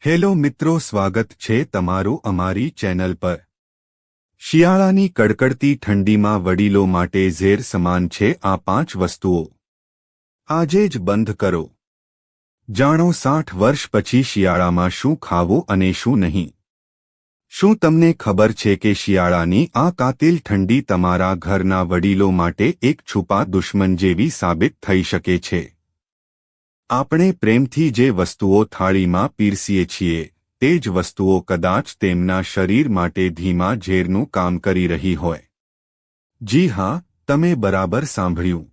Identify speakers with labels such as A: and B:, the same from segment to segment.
A: Hello મિત્રો, સ્વાગત છે તમારું અમારી ચેનલ પર। શિયાળાની કડકડતી ઠંડીમાં વડીલો માટે ઝેર સમાન છે આ 5 વસ્તુઓ। આજે જ બંધ કરો। જાણો 60 વર્ષ પછી શિયાળામાં શું ખાવું અને શું નહીં। શું તમને ખબર છે કે શિયાળાની આ કાતિલ ઠંડી તમારા ઘરના વડીલો માટે એક છુપા દુશ્મન જેવી સાબિત થઈ શકે છે। આપણે પ્રેમથી જે વસ્તુઓ થાળીમાં પીરસીએ છીએ તે જ વસ્તુઓ કદાચ તેમના શરીર માટે ધીમા ઝેરનું કામ કરી રહી હોય। જી હા, તમે બરાબર સાંભળ્યું।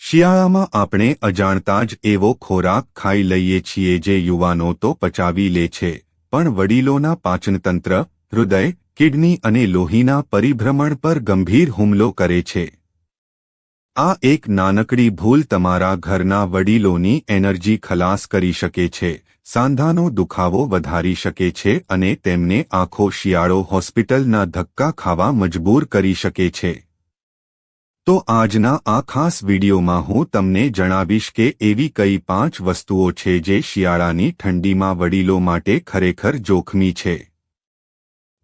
A: શિયાળામાં આપણે અજાણતા જ એવો ખોરાક ખાઈ લઈએ છીએ જે યુવાનો તો પચાવી લે છે, પણ વડીલોના પાચનતંત્ર, હૃદય, કિડની અને લોહીના પરિભ્રમણ પર ગંભીર હુમલો કરે છે। આ એક નાનકડી ભૂલ તમારા ઘરના વડીલોની એનર્જી ખલાસ કરી શકે છે, સાંધાનો દુખાવો વધારી શકે છે અને તેમને આખો શિયાળો હોસ્પિટલના ધક્કા ખાવા મજબૂર કરી શકે છે। તો આજના આ ખાસ વિડીયોમાં હું તમને જણાવીશ કે એવી કઈ 5 વસ્તુઓ છે જે શિયાળાની ઠંડીમાં વડીલો માટે ખરેખર જોખમી છે।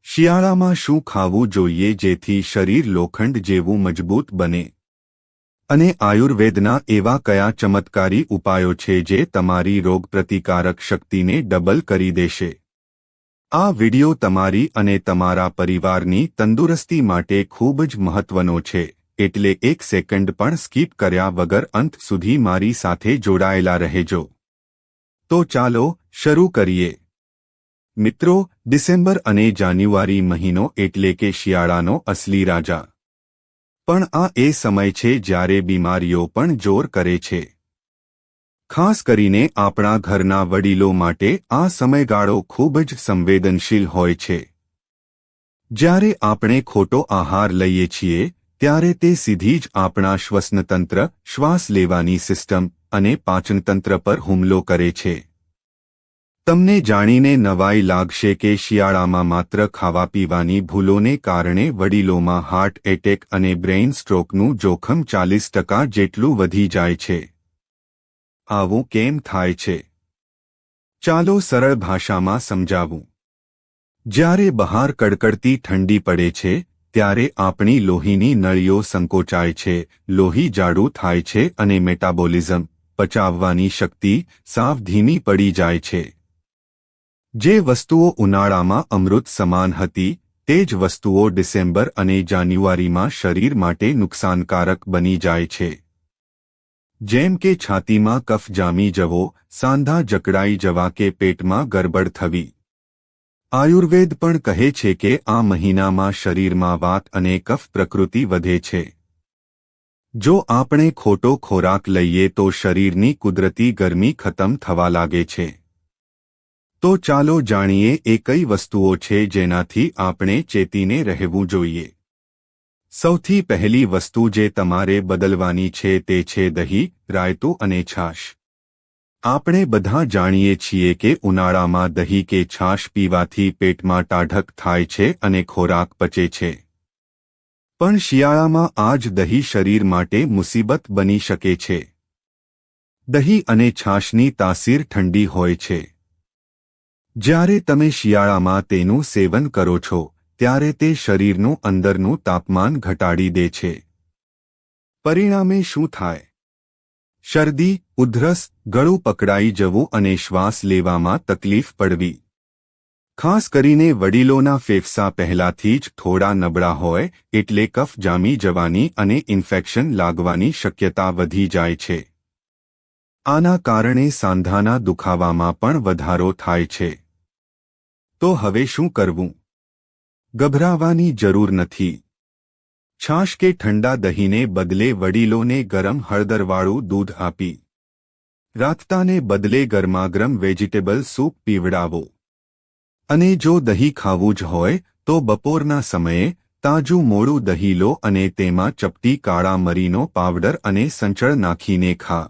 A: શિયાળામાં શું ખાવું જોઈએ જેથી શરીર લોખંડ જેવું મજબૂત બને? અને આયુર્વેદના એવા કયા ચમત્કારી ઉપાયો છે જે તમારી રોગપ્રતિકારક શક્તિને ડબલ કરી દેશે? આ વિડિયો તમારી અને તમારા પરિવારની તંદુરસ્તી માટે ખૂબ જ મહત્વનો છે, એટલે 1 સેકન્ડ પણ સ્કીપ કર્યા વગર અંત સુધી મારી સાથે જોડાયેલા રહેજો। તો ચાલો શરૂ કરીએ। મિત્રો, ડિસેમ્બર અને જાન્યુઆરી મહિનો એટલે કે શિયાળાનો અસલી રાજા। પણ આ એ સમય છે જ્યારે બીમારીઓ પણ જોર કરે છે। ખાસ કરીને આપણા ઘરના વડીલો માટે આ સમયગાળો ખૂબ જ સંવેદનશીલ હોય છે। જ્યારે આપણે ખોટો આહાર લઈએ છીએ ત્યારે તે સીધી જ આપણા શ્વસનતંત્ર, શ્વાસ લેવાની સિસ્ટમ અને પાચનતંત્ર પર હુમલો કરે છે। તમને જાણીને નવાઈ લાગશે કે શિયાળામાં માત્ર ખાવા-પીવાની ભૂલોને કારણે વડીલોમાં હાર્ટ એટેક અને બ્રેઇન સ્ટ્રોકનું જોખમ 40% જેટલું વધી જાય છે। આવું કેમ થાય છે? ચાલો સરળ ભાષામાં સમજાવું। જ્યારે બહાર કડકડતી ઠંડી પડે છે ત્યારે આપણી લોહીની નળીઓ સંકોચાય છે, લોહી જાડું થાય છે અને મેટાબોલિઝમ, પચાવવાની શક્તિ, સાવ ધીમી પડી જાય છે। જે વસ્તુઓ ઉનાળામાં અમૃત સમાન હતી તે જ વસ્તુઓ ડિસેમ્બર અને જાન્યુઆરીમાં શરીર માટે નુકસાનકારક બની જાય છે। જેમ કે છાતીમાં કફ જામી જવો, સાંધા જકડાઈ જવા કે પેટમાં ગરબડ થવી। આયુર્વેદ પણ કહે છે કે આ મહિનામાં શરીરમાં વાત અને કફ પ્રકૃતિ વધે છે। જો આપણે ખોટો ખોરાક લઈએ તો શરીરની કુદરતી ગરમી ખતમ થવા લાગે છે। તો ચાલો જાણીએ એ કઈ વસ્તુઓ છે જેનાથી આપણે ચેતીને રહેવું જોઈએ। સૌથી પહેલી વસ્તુ જે તમારે બદલવાની છે તે છે દહીં, રાયતું અને છાશ। આપણે બધા જાણીએ છીએ કે ઉનાળામાં દહીં કે છાશ પીવાથી પેટમાં ટાઢક થાય છે અને ખોરાક પચે છે। પણ શિયાળામાં આ જ દહીં શરીર માટે મુસીબત બની શકે છે। દહીં અને છાશની તાસીર ઠંડી હોય છે। જ્યારે તમે શિયાળામાં તેનું સેવન કરો છો ત્યારે તે શરીરનું અંદરનું તાપમાન ઘટાડી દે છે। પરિણામે શું થાય? શરદી, ઉધરસ, ગળું પકડાઈ જવું અને શ્વાસ લેવામાં તકલીફ પડવી। ખાસ કરીને વડીલોના ફેફસા પહેલાથી જ થોડા નબળા હોય એટલે કફ જામી જવાની અને ઇન્ફેક્શન લાગવાની શક્યતા વધી જાય છે। આના કારણે સાંધાના દુખાવામાં પણ વધારો થાય છે। તો હવે શું કરવું? ગભરાવાની જરૂર નથી। છાશ કે ઠંડા દહીંને બદલે વડીલોને ગરમ હળદરવાળું દૂધ આપી, રાતતાને બદલે ગરમાગરમ વેજીટેબલ સૂપ પીવડાવો। અને જો દહીં ખાવું જ હોય તો બપોરના સમયે તાજું મોડું દહીં લો અને તેમાં ચપટી કાળા મરીનો પાવડર અને સંચળ નાખીને ખા।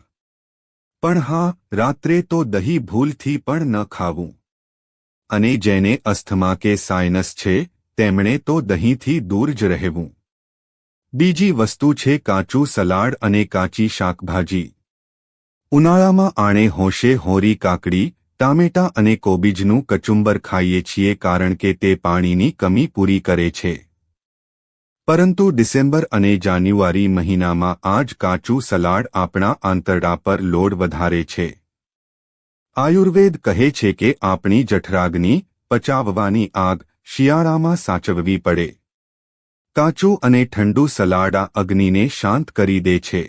A: પણ હા, રાત્રે તો દહીં ભૂલથી પણ ન ખાવું। અને જેને અસ્થમા કે સાયનસ છે તેમણે તો દહીંથી દૂર જ રહેવું। બીજી વસ્તુ છે કાચું સલાડ અને કાચી શાકભાજી। ઉનાળામાં આણે હોશે હોરી કાકડી, ટામેટા અને કોબીજનું કચુંબર ખાઈએ છીએ કારણ કે તે પાણીની કમી પૂરી કરે છે. પરંતુ ડિસેમ્બર અને જાન્યુઆરી મહિનામાં આ જ કાચું સલાડ આપણા આંતરડા પર લોડ વધારે છે. આયુર્વેદ કહે છે કે આપણી જઠરાગ્નિ, પચાવવાની આગ શિયાળામાં સાચવવી પડે. કાચું અને ઠંડુ સલાડ આ અગ્નિને શાંત કરી દે છે.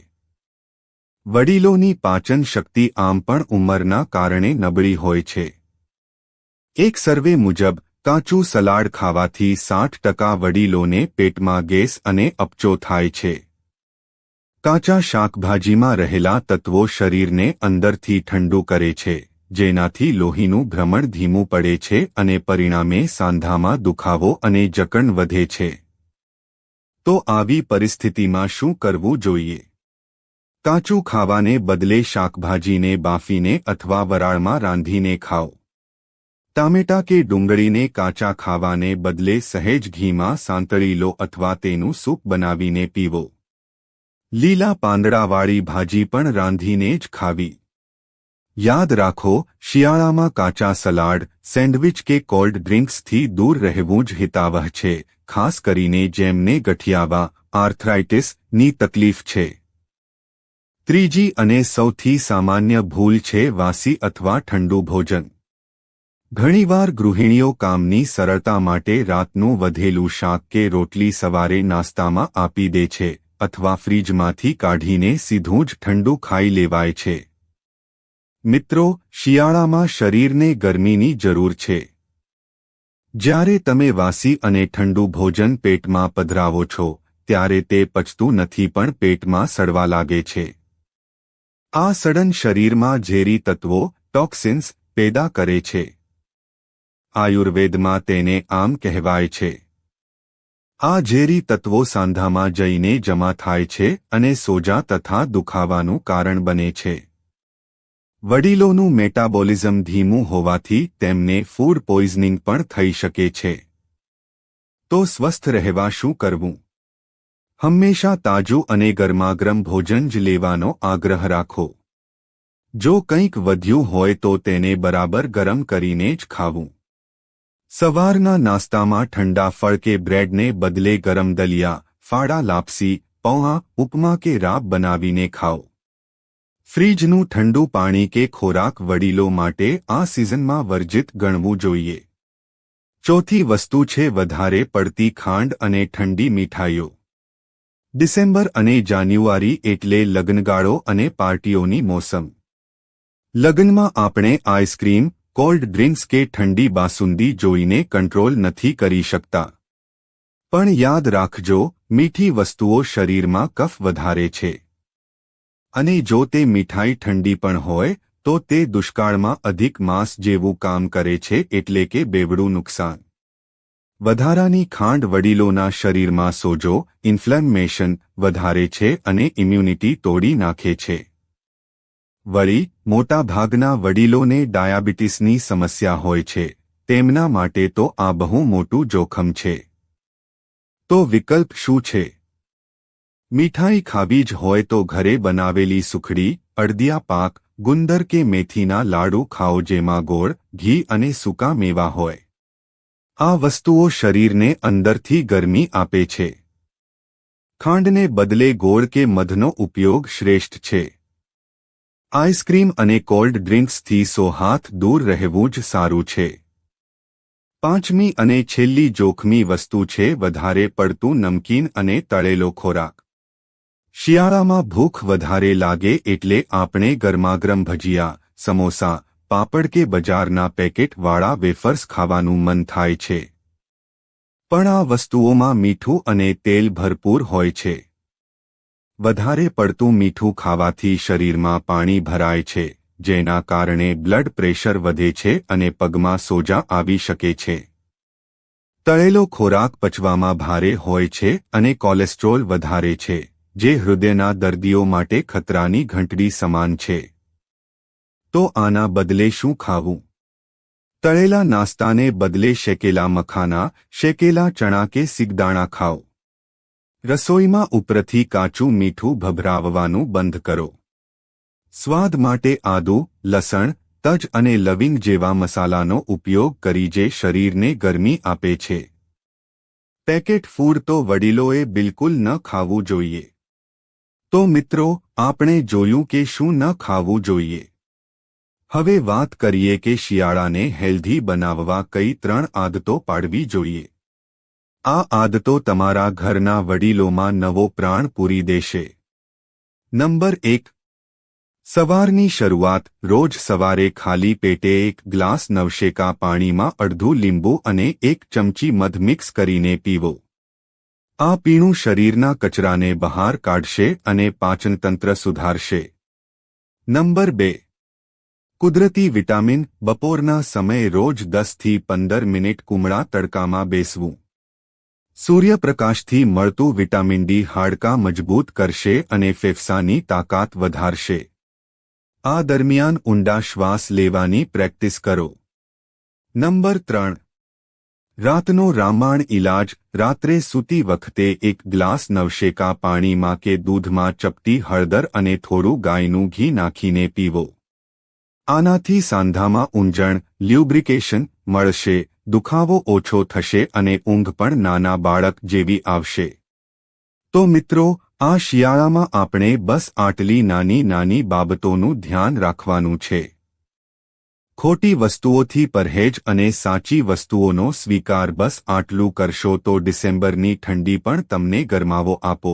A: વડીલોની પાચન શક્તિ આમ પણ ઉંમરના કારણે નબળી હોય છે. એક સર્વે મુજબ કાચું સલાડ ખાવાથી 60% વડીલોને પેટમાં ગેસ અને અપચો થાય છે. કાચા શાકભાજીમાં રહેલા તત્વો શરીરને અંદરથી ઠંડુ કરે છે, જેનાથી લોહીનું ભ્રમણ ધીમું પડે છે અને પરિણામે સાંધામાં દુખાવો અને જકણ વધે છે. તો આવી પરિસ્થિતિમાં શું કરવું જોઈએ? કાચું ખાવાને બદલે શાકભાજીને બાફીને અથવા વરાળમાં રાંધીને ખાઓ. ટામેટા કે ડુંગળીને કાચા ખાવાને બદલે સહેજ ઘીમાં સાંતળી લો અથવા તેનું સૂપ બનાવીને પીવો. લીલા પાંદડાવાળી ભાજી પણ રાંધીને જ ખાવી. યાદ રાખો, શિયાળામાં કાચા સલાડ, સેન્ડવિચ કે કોલ્ડ ડ્રિંક્સથી દૂર રહેવું જ હિતાવહ છે, ખાસ કરીને જેમને ગઠિયાવા, આર્થરાઇટિસની તકલીફ છે. ત્રીજી અને સૌથી સામાન્ય ભૂલ છે વાસી અથવા ઠંડુ ભોજન. ઘણીવાર ગૃહિણીઓ કામની સરળતા માટે રાતનું વધેલું શાક કે રોટલી સવારે નાસ્તામાં આપી દે છે અથવા ફ્રીજમાંથી કાઢીને સીધું જ ઠંડુ ખાઈ લેવાય છે. મિત્રો, શિયાળામાં શરીરને ગરમીની જરૂર છે. જ્યારે તમે વાસી અને ઠંડુ ભોજન પેટમાં પધરાવો છો, ત્યારે તે પચતું નથી પણ પેટમાં સડવા લાગે છે. આ સડન શરીરમાં ઝેરી તત્વો, ટોક્સિન્સ પેદા કરે છે. આયુર્વેદમાં તેને આમ કહેવાય છે. આ ઝેરી તત્વો સાંધામાં જઈને જમા થાય છે અને સોજા તથા દુખાવાનું કારણ બને છે. વડીલોનું મેટાબોલિઝમ ધીમું હોવાથી તેમને ફૂડ પોઈઝનિંગ પણ થઈ શકે છે. તો સ્વસ્થ રહેવા શું કરવું? હંમેશા તાજું અને ગરમાગરમ ભોજન જ લેવાનો આગ્રહ રાખો. જો કંઈક વધ્યું હોય તો તેને બરાબર ગરમ કરીને જ ખાવું. સવારના નાસ્તામાં ઠંડા ફળ કે બ્રેડને બદલે ગરમ દલિયા, ફાડા લાપસી, પૌઆ, ઉપમા કે રાબ બનાવીને ખાઓ. ફ્રીજનું ઠંડુ પાણી કે ખોરાક વડીલો માટે આ સિઝનમાં વર્જિત ગણવું જોઈએ. ચોથી વસ્તુ છે વધારે પડતી ખાંડ અને ઠંડી મીઠાઈઓ. ડિસેમ્બર અને જાન્યુઆરી એટલે લગ્નગાળો અને પાર્ટીઓની મોસમ. લગ્નમાં આપણે આઈસ્ક્રીમ, કોલ્ડ ડ્રિંક્સ કે ઠંડી બાસુંદી જોઈને કંટ્રોલ નથી કરી શકતા. પણ યાદ રાખજો, મીઠી વસ્તુઓ શરીરમાં કફ વધારે છે. અને જો તે મીઠાઈ ઠંડી પણ હોય તો તે દુષ્કાળમાં અધિક માંસ જેવું કામ કરે છે, એટલે કે બેવડું નુકસાન. વધારાની ખાંડ વડીલોના શરીરમાં સોજો, ઇન્ફ્લેમેશન વધારે છે અને ઇમ્યુનિટી તોડી નાખે છે. વળી, મોટા ભાગના વડીલોને ડાયાબિટીસની સમસ્યા હોય છે, તેમના માટે તો આ બહુ મોટું જોખમ છે. તો વિકલ્પ શું છે? મીઠાઈ ખાવી જ હોય તો ઘરે બનાવેલી સુખડી, અડદિયા પાક, ગુંદર કે મેથીના લાડુ ખાઓ જેમાં ગોળ, ઘી અને સૂકા મેવા હોય. આ વસ્તુઓ શરીરને અંદરથી ગરમી આપે છે. ખાંડને બદલે ગોળ કે મધનો ઉપયોગ શ્રેષ્ઠ છે. આઈસ્ક્રીમ અને કોલ્ડ ડ્રિંક્સથી 100 હાથ દૂર રહેવું જ સારું છે. પાંચમી અને છેલ્લી જોખમી વસ્તુ છે વધારે પડતું નમકીન અને તળેલો ખોરાક. શિયાળામાં ભૂખ વધારે લાગે એટલે આપણે ગરમાગરમ ભજીયા, સમોસા, પાપડ કે બજારના પેકેટવાળા વેફર્સ ખાવાનું મન થાય છે. પણ આ વસ્તુઓમાં મીઠું અને તેલ ભરપૂર હોય છે. વધારે પડતું મીઠું ખાવાથી શરીરમાં પાણી ભરાય છે, જેના કારણે બ્લડ પ્રેશર વધે છે અને પગમાં સોજા આવી શકે છે. તળેલો ખોરાક પચવામાં ભારે હોય છે અને કોલેસ્ટ્રોલ વધારે છે, જે હૃદયના દર્દીઓ માટે ખતરાની ઘંટડી સમાન છે. તો આના બદલે શું ખાવું? તળેલા નાસ્તાને બદલે શેકેલા મખાના, શેકેલા ચણા કે સિંગદાણા ખાઓ. રસોઈમાં ઉપરથી કાચું મીઠું ભભરાવવાનું બંધ કરો. સ્વાદ માટે આદુ, લસણ, તજ અને લવિંગ જેવા મસાલાનો ઉપયોગ કરી જે શરીરને ગરમી આપે છે. પેકેટ ફૂડ તો વડીલોએ બિલકુલ ન ખાવું જોઈએ. તો મિત્રો, આપણે જોયું કે શું ન ખાવું જોઈએ. હવે વાત કરીએ કે શિયાળાને હેલ્ધી બનાવવા કઈ 3 આદતો પાડવી જોઈએ. આ આદતો તમારા ઘરના વડીલોમાં નવો પ્રાણ પૂરી દેશે. નંબર 1. સવારની શરૂઆત. રોજ સવારે ખાલી પેટે 1 ગ્લાસ નવશેકા પાણીમાં અડધું લીંબુ અને 1 ચમચી મધ મિક્સ કરીને પીવો. આ પીણું શરીરના કચરાને બહાર કાઢશે અને પાચનતંત્ર સુધારશે. નંબર 2. કુદરતી વિટામિન. બપોરના સમયે રોજ 10 થી 15 મિનિટ કુમળા તડકામાં બેસવું. સૂર્યપ્રકાશથી મળતું વિટામિન ડી હાડકાં મજબૂત કરશે અને ફેફસાની તાકાત વધારશે. આ દરમિયાન ઊંડા શ્વાસ લેવાની પ્રેક્ટિસ કરો. નંબર 3. રાતનો રામબાણ ઇલાજ. રાત્રે સૂતી વખતે 1 ગ્લાસ નવશેકા પાણીમાં કે દૂધમાં ચપટી હળદર અને થોડું ગાયનું ઘી નાખીને પીવો. આનાથી સાંધામાં ઊંજણ, લ્યુબ્રિકેશન મળશે, દુખાવો ઓછો થશે અને ઊંઘ પણ નાના બાળક જેવી આવશે. તો મિત્રો, આ શિયાળામાં આપણે બસ આટલી નાની નાની બાબતોનું ધ્યાન રાખવાનું છે. ખોટી વસ્તુઓથી પરહેજ અને સાચી વસ્તુઓનો સ્વીકાર. બસ આટલું કરશો તો ડિસેમ્બરની ઠંડી પણ તમને ગરમાવો આપો.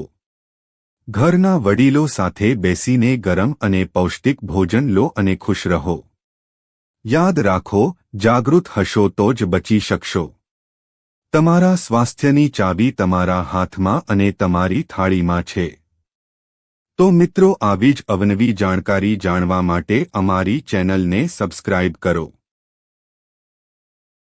A: ઘરના વડીલો સાથે બેસીને ગરમ અને પૌષ્ટિક ભોજન લો અને ખુશ રહો. યાદ રાખો, જાગૃત હશો તો જ બચી શકશો. તમારા સ્વાસ્થ્યની ચાવી તમારા હાથમાં અને તમારી થાળીમાં છે. તો મિત્રો, આવી જ અવનવી જાણકારી જાણવા માટે અમારી ચેનલને સબસ્ક્રાઇબ કરો.